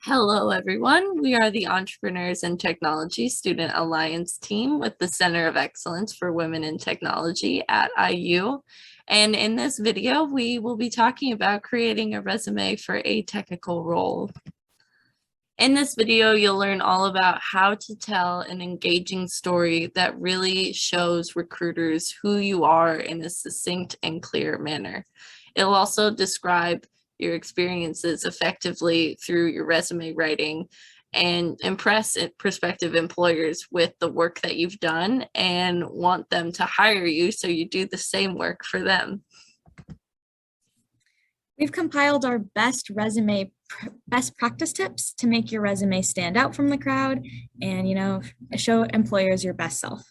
Hello, everyone. We are the Entrepreneurs in Technology Student Alliance team with the Center of Excellence for Women in Technology at IU. And in this video, we will be talking about creating a resume for a technical role. In this video, you'll learn all about how to tell an engaging story that really shows recruiters who you are in a succinct and clear manner. It'll also describe your experiences effectively through your resume writing and impress prospective employers with the work that you've done and want them to hire you so you do the same work for them. We've compiled our best practice tips to make your resume stand out from the crowd and, show employers your best self.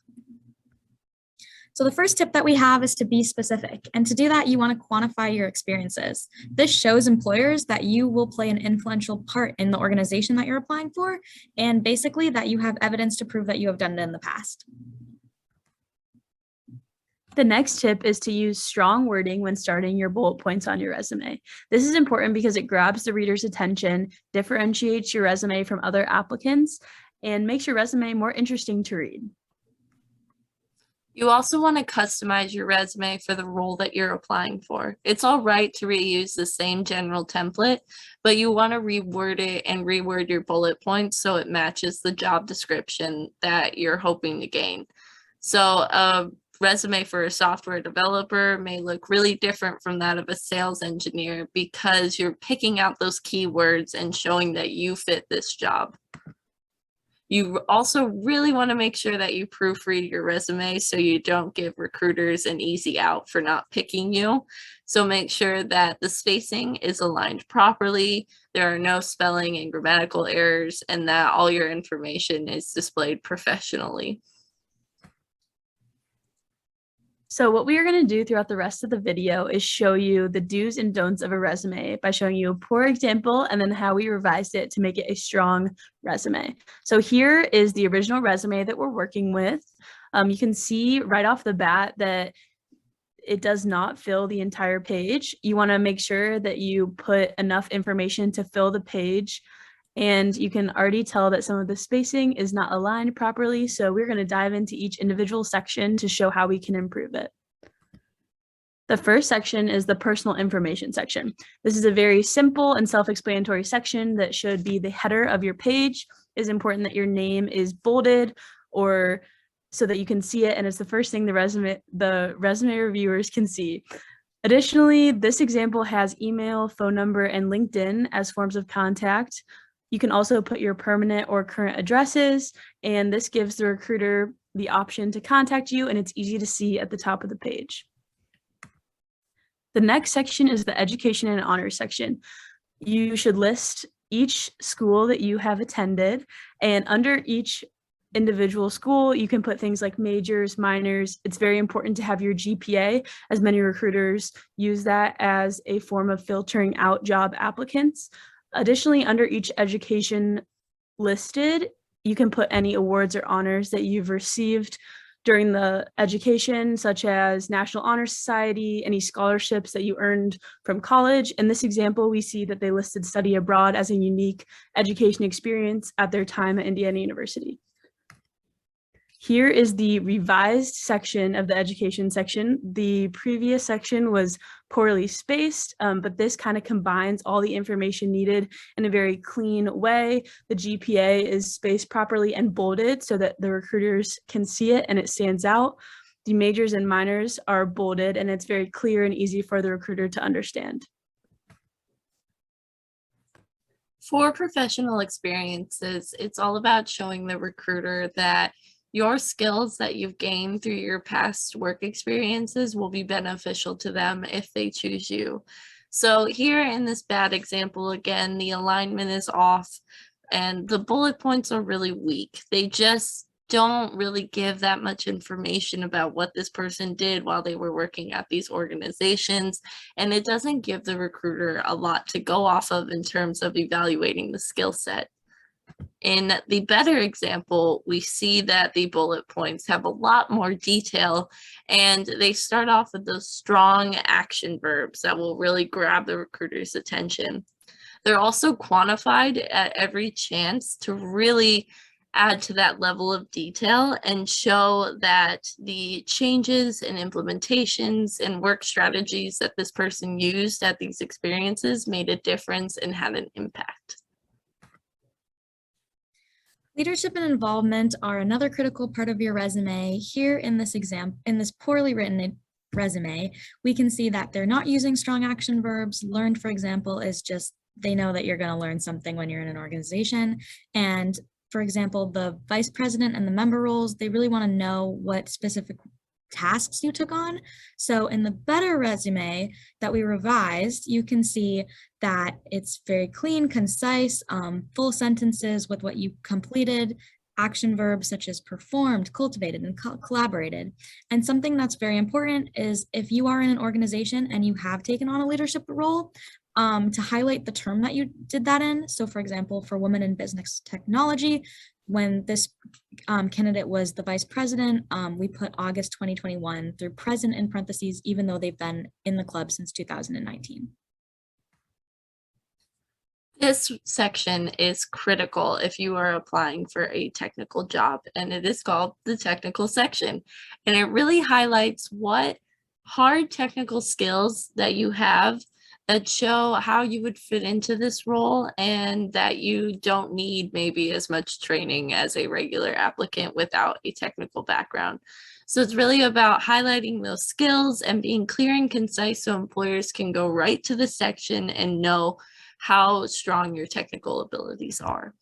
So the first tip that we have is to be specific. And to do that, you want to quantify your experiences. This shows employers that you will play an influential part in the organization that you're applying for, and basically that you have evidence to prove that you have done it in the past. The next tip is to use strong wording when starting your bullet points on your resume. This is important because it grabs the reader's attention, differentiates your resume from other applicants, and makes your resume more interesting to read. You also want to customize your resume for the role that you're applying for. It's all right to reuse the same general template, but you want to reword it and reword your bullet points so it matches the job description that you're hoping to gain. So a resume for a software developer may look really different from that of a sales engineer because you're picking out those keywords and showing that you fit this job. You also really want to make sure that you proofread your resume so you don't give recruiters an easy out for not picking you. So make sure that the spacing is aligned properly, there are no spelling and grammatical errors, and that all your information is displayed professionally. So what we are going to do throughout the rest of the video is show you the do's and don'ts of a resume by showing you a poor example and then how we revised it to make it a strong resume. So here is the original resume that we're working with. You can see right off the bat that it does not fill the entire page. You want to make sure that you put enough information to fill the page. And you can already tell that some of the spacing is not aligned properly. So we're going to dive into each individual section to show how we can improve it. The first section is the personal information section. This is a very simple and self-explanatory section that should be the header of your page. It is important that your name is bolded or so that you can see it, and it's the first thing the resume reviewers can see. Additionally, this example has email, phone number, and LinkedIn as forms of contact. You can also put your permanent or current addresses, and this gives the recruiter the option to contact you, and it's easy to see at the top of the page. The next section is the education and honors section. You should list each school that you have attended, and under each individual school, you can put things like majors, minors. It's very important to have your GPA, as many recruiters use that as a form of filtering out job applicants. Additionally, under each education listed, you can put any awards or honors that you've received during the education, such as National Honor Society, any scholarships that you earned from college. In this example, we see that they listed study abroad as a unique education experience at their time at Indiana University. Here is the revised section of the education section. The previous section was poorly spaced, but this kind of combines all the information needed in a very clean way. The GPA is spaced properly and bolded so that the recruiters can see it and it stands out. The majors and minors are bolded and it's very clear and easy for the recruiter to understand. For professional experiences, it's all about showing the recruiter that your skills that you've gained through your past work experiences will be beneficial to them if they choose you. So here in this bad example, again, the alignment is off and the bullet points are really weak. They just don't really give that much information about what this person did while they were working at these organizations. And it doesn't give the recruiter a lot to go off of in terms of evaluating the skill set. In the better example, we see that the bullet points have a lot more detail and they start off with those strong action verbs that will really grab the recruiter's attention. They're also quantified at every chance to really add to that level of detail and show that the changes and implementations and work strategies that this person used at these experiences made a difference and had an impact. Leadership and involvement are another critical part of your resume. Here in this poorly written resume, we can see that they're not using strong action verbs. Learned, for example, is just they know that you're going to learn something when you're in an organization. And for example, the vice president and the member roles, they really want to know what specific tasks you took on. So in the better resume that we revised, you can see that it's very clean, concise, full sentences with what you completed, action verbs such as performed, cultivated, and collaborated. And something that's very important is if you are in an organization and you have taken on a leadership role, to highlight the term that you did that in. So for example, for women in business technology, when this candidate was the vice president, we put August 2021 through present in parentheses, even though they've been in the club since 2019. This section is critical if you are applying for a technical job, and it is called the technical section. And it really highlights what hard technical skills that you have that show how you would fit into this role and that you don't need maybe as much training as a regular applicant without a technical background. So it's really about highlighting those skills and being clear and concise so employers can go right to the section and know how strong your technical abilities are.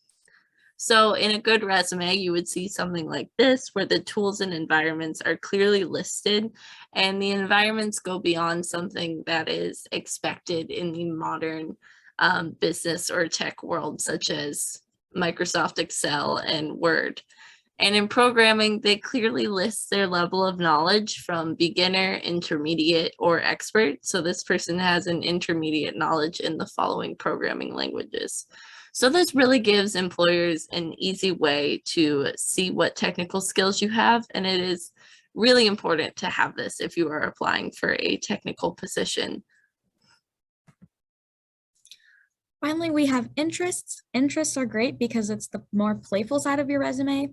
So in a good resume, you would see something like this, where the tools and environments are clearly listed, and the environments go beyond something that is expected in the modern business or tech world, such as Microsoft Excel and Word. And in programming, they clearly list their level of knowledge from beginner, intermediate, or expert. So this person has an intermediate knowledge in the following programming languages. So this really gives employers an easy way to see what technical skills you have, and it is really important to have this if you are applying for a technical position. Finally, we have interests. Interests are great because it's the more playful side of your resume.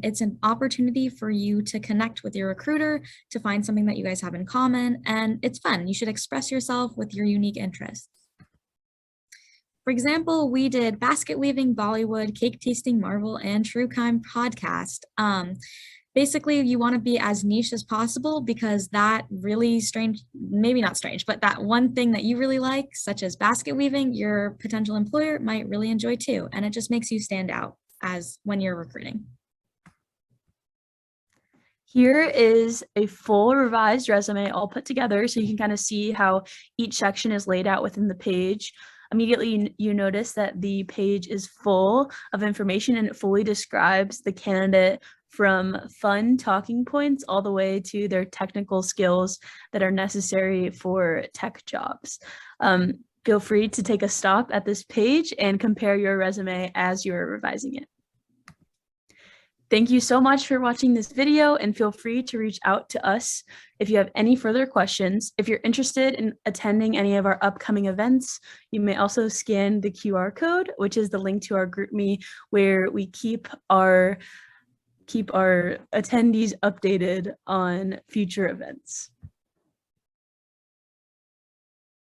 It's an opportunity for you to connect with your recruiter, to find something that you guys have in common, and it's fun. You should express yourself with your unique interests. For example, we did basket weaving, Bollywood, cake tasting, Marvel, and true crime podcast. Basically, you want to be as niche as possible because that really strange, maybe not strange, but that one thing that you really like, such as basket weaving, your potential employer might really enjoy too. And it just makes you stand out as when you're recruiting. Here is a full revised resume all put together so you can kind of see how each section is laid out within the page. Immediately, you notice that the page is full of information and it fully describes the candidate from fun talking points all the way to their technical skills that are necessary for tech jobs. Feel free to take a stop at this page and compare your resume as you're revising it. Thank you so much for watching this video, and feel free to reach out to us if you have any further questions. If you're interested in attending any of our upcoming events, you may also scan the QR code, which is the link to our GroupMe, where we keep our attendees updated on future events.